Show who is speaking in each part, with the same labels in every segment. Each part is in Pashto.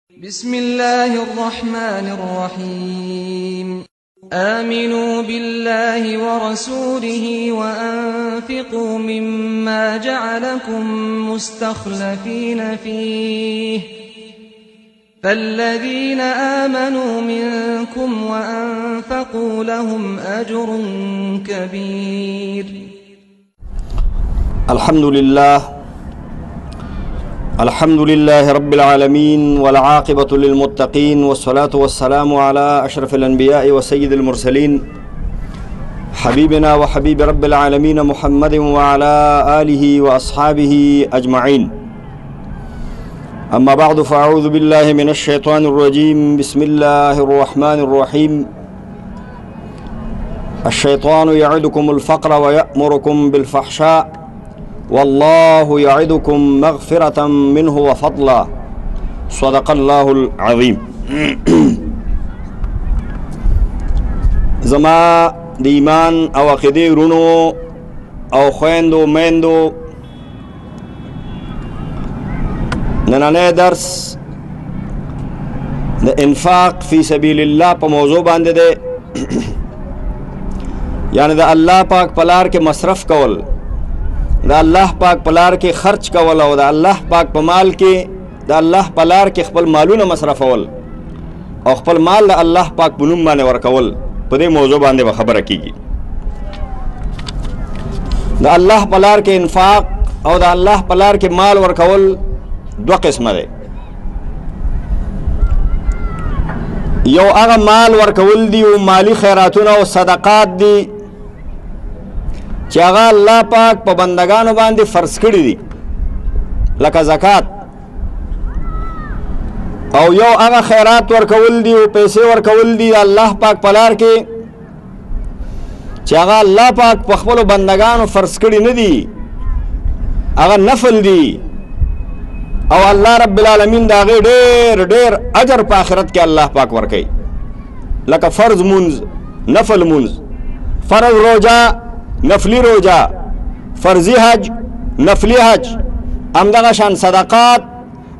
Speaker 1: بسم الله الرحمن الرحيم آمنوا بالله ورسوله وأنفقوا مما جعلكم مستخلفين فيه فالذين آمنوا منكم وأنفقوا لهم أجر كبير.
Speaker 2: الحمد لله رب العالمين والعاقبة للمتقين والصلاة والسلام على أشرف الأنبياء وسيد المرسلين حبيبنا وحبيب رب العالمين محمد وعلى آله وأصحابه أجمعين. أما بعد فأعوذ بالله من الشيطان الرجيم. بسم الله الرحمن الرحيم. الشيطان يعدكم الفقر ويأمركم بالفحشاء والله يعدكم مغفرة منه وفضلا صدق الله العظيم. زما د ایمان او عقیدې رونو او خویندو میندو، نننی درس د انفاق فی سبیل الله په موضوع باندې دی، یعنی د الله پاک په لار کې مصرف کول، دا الله پاک په لار کې خرچ کول او دا الله پاک په مال کې دا الله په لار کې خپل مالونه مصرفول او خپل مال د الله پاک په نوم باندې ورکول. په دې موضوع باندې به خبره کیږي. دا الله په لار کې انفاق او دا الله په لار کې مال ورکول دوه قسمه دی. یو هغه مال ورکول دی او مالی خیراتونه او صدقات دی چې هغه الله پاک په بندگانو باندې فرض کړي دي، لکه زکات. او یو هغه خیرات ورکول دي او پیسې ورکول دي الله پاک په لار کې چې هغه الله پاک په خپلو بندگانو فرض کړي نه دي، هغه نفل دي او الله رب العالمین د هغې ډېر ډېر اجر په آخرت کې الله پاک ورکوي، لکه فرض مونځ، نفل مونځ، فرض روجه، نفلی روجه، فرضی حج، نفلی حج، همدغه شان صدقات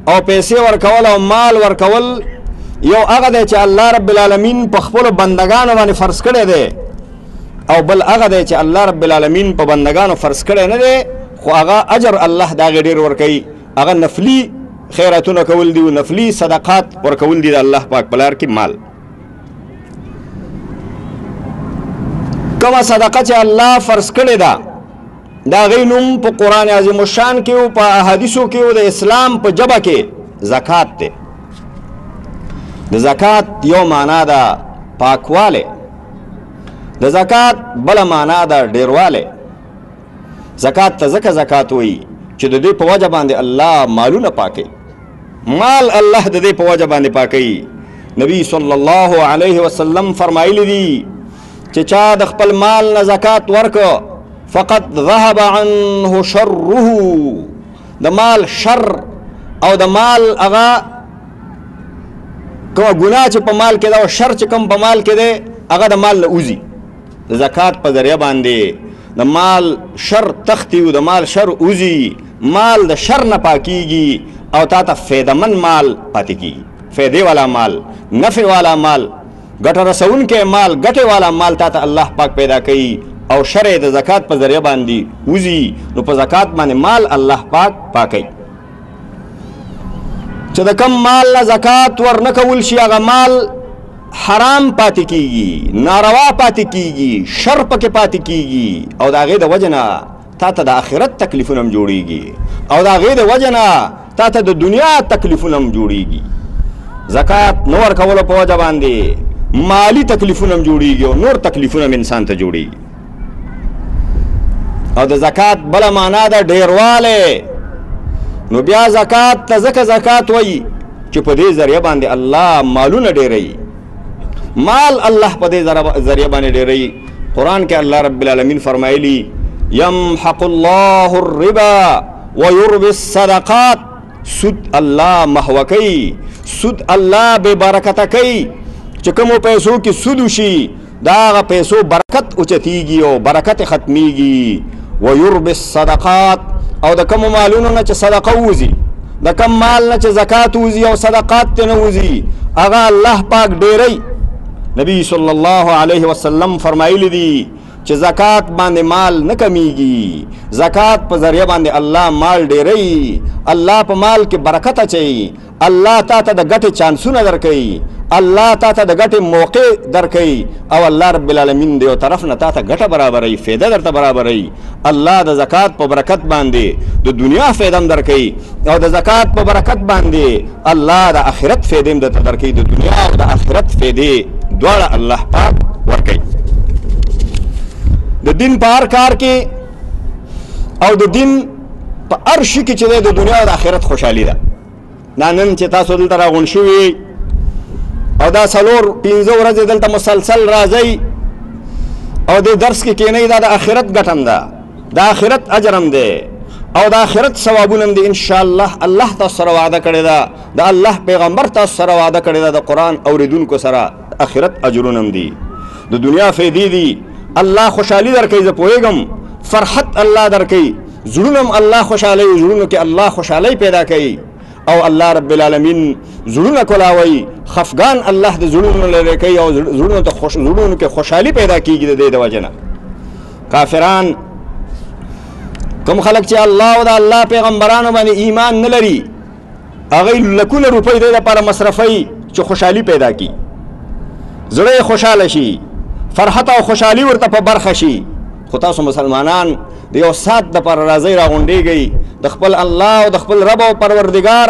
Speaker 2: او پیسې ورکول او مال ورکول. یو هغه دی چې الله رب العالمین په خپلو بندگانو باندې فرض کړی دی، او بل هغه دی چې الله رب العالمین په بندگانو فرض کړی نه دی خو هغه اجر الله د هغې ډېر ورکوي. هغه نفلی خیراتونه کول دي او نفلی صدقات ورکول دي د الله پاک په لار کې مال. کومه صدقه چې الله فرض کړې ده د هغې نوم په قرآن عظیم الشان کې او په احادیثو کې او د اسلام په ژبه کې زکات دی. د زکات یو معنا ده پاکوالی، د زکات بله معنا ده ډیروالی. زکات ته ځکه زکات وایي چې د دې په وجه باندې الله مالونه پاکوي، مال الله د دې په وجه باندې پاکوي. نبی صلی الله علیه وسلم فرمایلی دي چې چا د خپل مال نه زکات ورکو فقط ذهب عنه شره، د مال شر او د مال هغه کومه ګناه چې په مال کې ده او شر چې کوم په مال کې دی هغه د مال نه وځي. د زکات په ذریعه باندې د مال شر تختی او د مال شر وځي، مال د شر نه پاکیږي او تا ته فایدهمند مال پاتې کیږي، فایدې والا مال، نفع والا مال، ګټه رسونکی مال، ګټې والا مال تا ته الله پاک پیدا کوي او شرع د زکات په ذریعه باندې وځي. نو په زکات باندې مال الله پاک پاکوي. چې د کم مال نه زکات ور نه کول شي هغه مال حرام پاتې کیږي، ناروا پاتې کیږي، شر پکې پاتې کیږي او د هغې د وجه نه تا ته د آخرت تکلیفونه هم جوړیږي او د هغې د وجه نه تا ته د دنیا تکلیفونه هم جوړیږي. زکات نه ورکولو په وجه باندې مالی تکلیفونه هم جوړیږي او نور تکلیفونه هم انسان ته جوړیږي. او د زکات بله معنا ده ډیروالی. نو بیا زکات ته ځکه زکات وایي چې په دې ذریعه باندې الله مالونه ډیروي، مال الله په دې ذریعه باندې ډیروي. قرآن کې الله رب العالمین فرمایلی یمحق الله الربا ویربی الصدقات، سود الله محو کوي، سود الله بې برکته کوي. چې کومو پیسو کې سود وشي دا هغه پیسو برکت اوچتیږي او برکت ختمیږي. ویربی الصدقات، او د کومو مالونو نه چې صدقه وځي د کم مال نه چې زکات وزي او صدقات ته نه وزي هغه الله پاک ډېری نبی صلی الله علیه وسلم فرمایلی دي چې زکات باندې مال نه کمیږي زکات په ذریعہ باندې الله مال ډېری الله په مال کې برکت اچي الله تا ته د ګټې چانسونه درکوي الله تا ته د ګټې موقع درکوي او الله رب العالمین د یو طرف نه تا ته ګټه برابروي فایده درته برابروي الله د زکات په برکت باندې د دنیا فایده هم درکوي او د زکات په برکت باندې الله د آخرت فایده هم درته درکوي د دنیا او د آخرت فایدې دواړه الله پاک ورکوي د دین په هر کار کې او د دین په هر شي کې چې د دنیا او د آخرت خوشحالي ده دا نن چې تاسو دلته راغونډ شوي او دا 4-5 ورځې دلته مسلسل راځئ او د درس کې کینئ دا د آخرت ګټم ده د آخرت اجر هم دی او د آخرت ثوابونه هم دي انشاءالله الله تاسو سره وعده کړې ده د الله پیغمبر تاسو سره وعده کړې ده د قرآن اوریدونکو سره آخرت اجرونه هم دي د دنیا فایدې دي الله خوشحالي درکوي زه پوهېږم فرحت الله درکوي زړونه هم الله خوشحالوي زړونو کې الله خوشحالي پیدا کوي او الله رب العالمین زړونه کولاوي خفګان الله د زړونو لرې کوي او زړونو کې خوشحالي پیدا کیږي د دې د وجه نه کافران کوم خلک چې الله او د الله پیغمبرانو باندې ایمان نه لري هغوی لکونه روپۍ د دې لپاره مصرفوي چې خوشحالي پیدا کړي زړه یې خوشحاله شي فرحت او خوشحالي ورته په برخه شي خو تاسو مسلمانان د یو ساعت دپاره راځئ راغونډېږئ د خپل الله او د خپل رب او پروردګار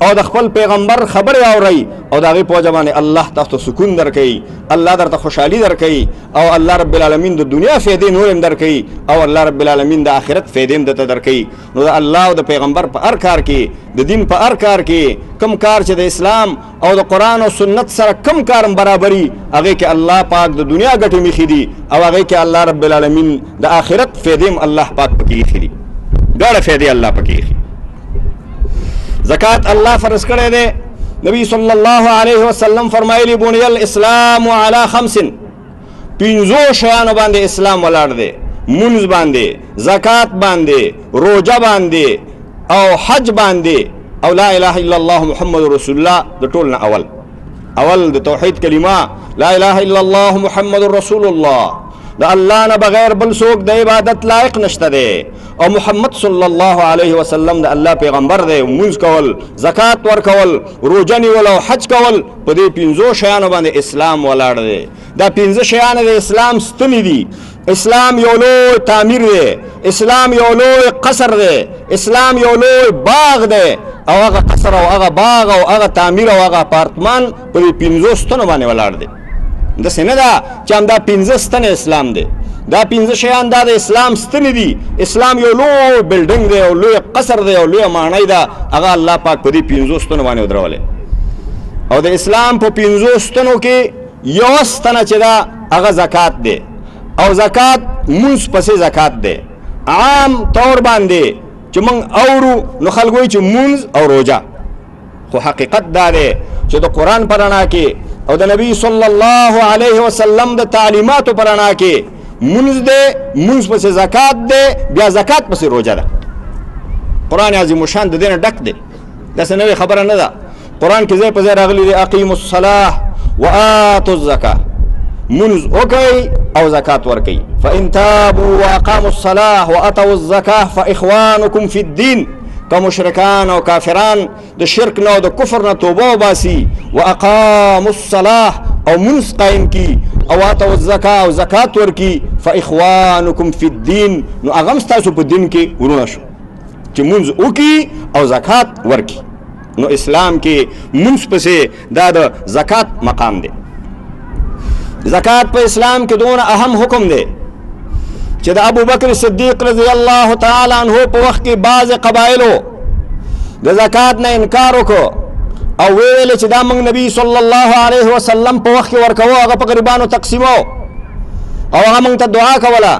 Speaker 2: او د خپل پیغمبر خبرې اورئ او د هغې په وجه باندې الله تاسو ته سکون درکوي الله درته خوشحالي درکوي او الله رب العالمین د دنیا فایدې نور هم درکوي او الله رب العالمین د آخرت فایدې هم درته درکوي نو د الله او د پیغمبر په هر کار کې د دین په هر کار کې کم کار چې د اسلام او د قرآن او سنت سره کم کار برابري هغې کې الله پاک د دنیا ګټې میخي دي او هغې کې الله رب العالمین د آخرت فایدې هم الله پاک پکې ایښي دي ډېره فایدې الله پکې ایښي زکات الله فرض کړی دی نبی صلی الله علیه وسلم فرمایلی بنی الاسلام علی 5 5 شیانو باندې اسلام ولاړ دی مونځ باندې زکات باندې روژه باندې او حج باندې او لا اله الا الله محمد رسول الله د ټول نه اول د توحید کلمه لا اله الا الله محمد رسول الله د الله نه بغیر بل څوک د عبادت لایق نشته دی او محمد صلی الله علیه وسلم د الله پیغمبر دی مونځ کول زکات ورکول روژه نیول او حج کول په دې 5 شیانو باندې اسلام ولاړ دی دا 5 شیان د اسلام ستنې دي اسلام یو لوی تعمیر دی اسلام یو لوی قصر دی اسلام یو لوی باغ دی او هغه قصر او هغه باغ او هغه تعمیر او هغه اپارتمان په دې 5 ستنو باندې ولاړ دی داسې نه ده چې همدا 5 ستنې اسلام دی دا 5 شیان دا د اسلام ستنې دي اسلام یو لوی بلډنګ دی او لوی قصر دی او لوی ماڼۍ ده هغه الله پاک په دې 5 ستنو باندې ودرولی او د اسلام په 5 ستنو کې یو ستنه چې ده هغه زکات دی او زکات مونځ پسې زکات دی عام طور باندې چې موږ اورو نو خلک وایي چې مونځ او روژه خو حقیقت دا دی چې د قرآن په رڼا کې او د نبی صلی الله علیه وسلم د تعلیماتو په رڼا کې مونځ دی مونځ پسې زکات دی بیا زکات پسې روژه ده قرآن عظیم الشان د دې نه ډک دی داسې نوې خبره نه ده قرآن کې ځای په ځای راغلی دی اقیموا الصلاة وآتوا الزکاة مونځ وکئ او زکات ورکئ فإن تابوا وأقاموا الصلاة وأتوا الزکاة فإخوانکم فی الدین که مشرکان او کافران د شرک نه او د کفر نه توبه وباسي واقاموا الصلاة او منځ قایم کی او اتوا الزکاة او زکات ورکي فاخوانکم فی الدین نو هغه هم ستاسو په دین کې ورونه شو چې منځ وکي او زکات ورکي نو اسلام کې منځ پسې دا د زکات مقام دی زکات په اسلام کې دونه اهم حکم دی چې د ابو بکر صدیق رضی الله تعالی عنہ په وخت کې بعض قبایلو د زکات نه انکار وکړو او ویل چې دا موږ نبی صلی الله علیه وسلم په وخت کې ورکوو هغه په غریبانو تقسیمو او هغه موږ ته دعا کوله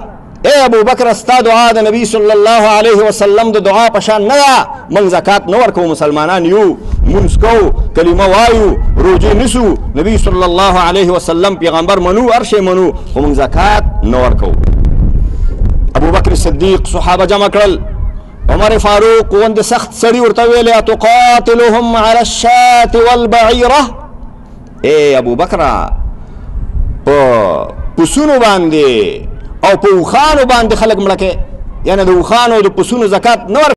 Speaker 2: اے ابو بکر ستا دعا د نبی صلی الله علیه وسلم د دعا په شان نه ده موږ زکات نه ورکوو مسلمانان یو مونځ کوو کلمه وایو روژې نیسو نبی صلی الله علیه وسلم پیغمبر منو هر شی منو خو موږ زکات نه ورکوو ابو بکر صدیق صحابه جمع کړل عمر فاروق غوندې سخت سړي ورته ویلې اتقاتلهم على الشاة والبعیره ای ابو بکره په پسونو باندې او په اوښانو باندې خلک مړه کې، یعنې د اوښانو د پسونو زکات نه